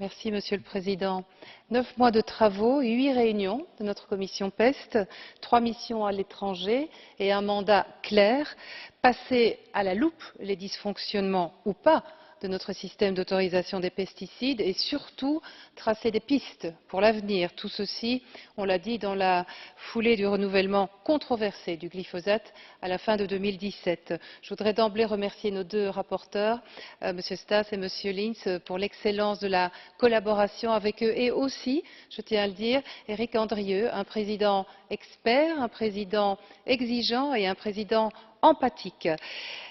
Merci, Monsieur le Président. 9 mois de travaux, 8 réunions de notre commission PEST, 3 missions à l'étranger et un mandat clair. Passer à la loupe les dysfonctionnements ou pas de notre système d'autorisation des pesticides et surtout tracer des pistes pour l'avenir. Tout ceci, on l'a dit, dans la foulée du renouvellement controversé du glyphosate à la fin de 2017. Je voudrais d'emblée remercier nos deux rapporteurs, M. Staes et M. Lins, pour l'excellence de la collaboration avec eux et aussi, je tiens à le dire, Éric Andrieux, un président expert, un président exigeant et un président empathique.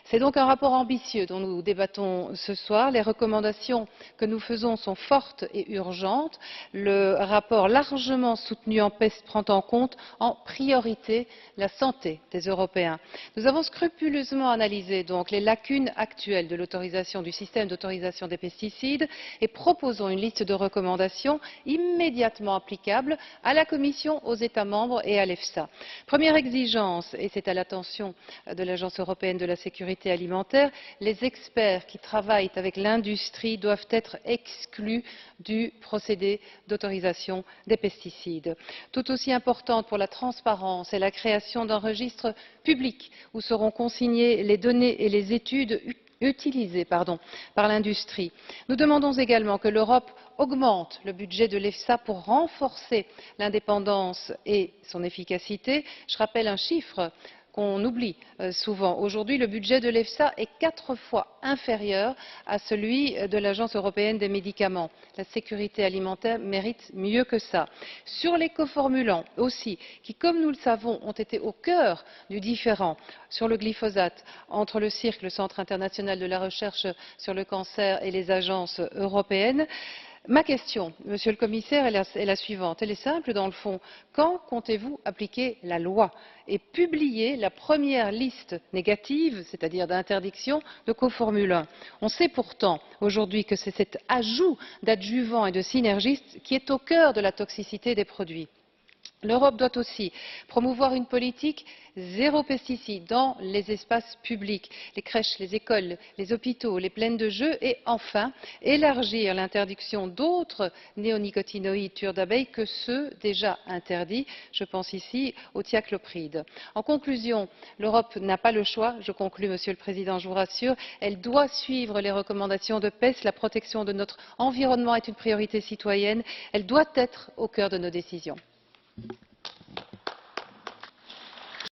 C'est donc un rapport ambitieux dont nous débattons ce soir. Les recommandations que nous faisons sont fortes et urgentes. Le rapport largement soutenu en PEST prend en compte en priorité la santé des Européens. Nous avons scrupuleusement analysé donc les lacunes actuelles de l'autorisation du système d'autorisation des pesticides et proposons une liste de recommandations immédiatement applicables à la Commission, aux États membres et à l'EFSA. Première exigence, et c'est à l'attention de l'Agence européenne de la sécurité alimentaire, les experts qui travaillent avec l'industrie doivent être exclus du procédé d'autorisation des pesticides. Tout aussi importante pour la transparence est la création d'un registre public où seront consignées les données et les études utilisées par l'industrie. Nous demandons également que l'Europe augmente le budget de l'EFSA pour renforcer l'indépendance et son efficacité. Je rappelle un chiffre qu'on oublie souvent. Aujourd'hui, le budget de l'EFSA est 4 fois inférieur à celui de l'Agence européenne des médicaments. La sécurité alimentaire mérite mieux que ça. Sur les coformulants aussi, qui, comme nous le savons, ont été au cœur du différend sur le glyphosate entre le CIRC, le Centre international de la recherche sur le cancer, et les agences européennes. Ma question, Monsieur le Commissaire, est la suivante. Elle est simple dans le fond. Quand comptez-vous appliquer la loi et publier la première liste négative, c'est-à-dire d'interdiction de coformulants? On sait pourtant aujourd'hui que c'est cet ajout d'adjuvants et de synergistes qui est au cœur de la toxicité des produits. L'Europe doit aussi promouvoir une politique zéro pesticides dans les espaces publics, les crèches, les écoles, les hôpitaux, les plaines de jeux et enfin élargir l'interdiction d'autres néonicotinoïdes tueurs d'abeilles que ceux déjà interdits. Je pense ici au thiaclopride. En conclusion, l'Europe n'a pas le choix, je conclus Monsieur le Président, je vous rassure, elle doit suivre les recommandations de PES. La protection de notre environnement est une priorité citoyenne, elle doit être au cœur de nos décisions.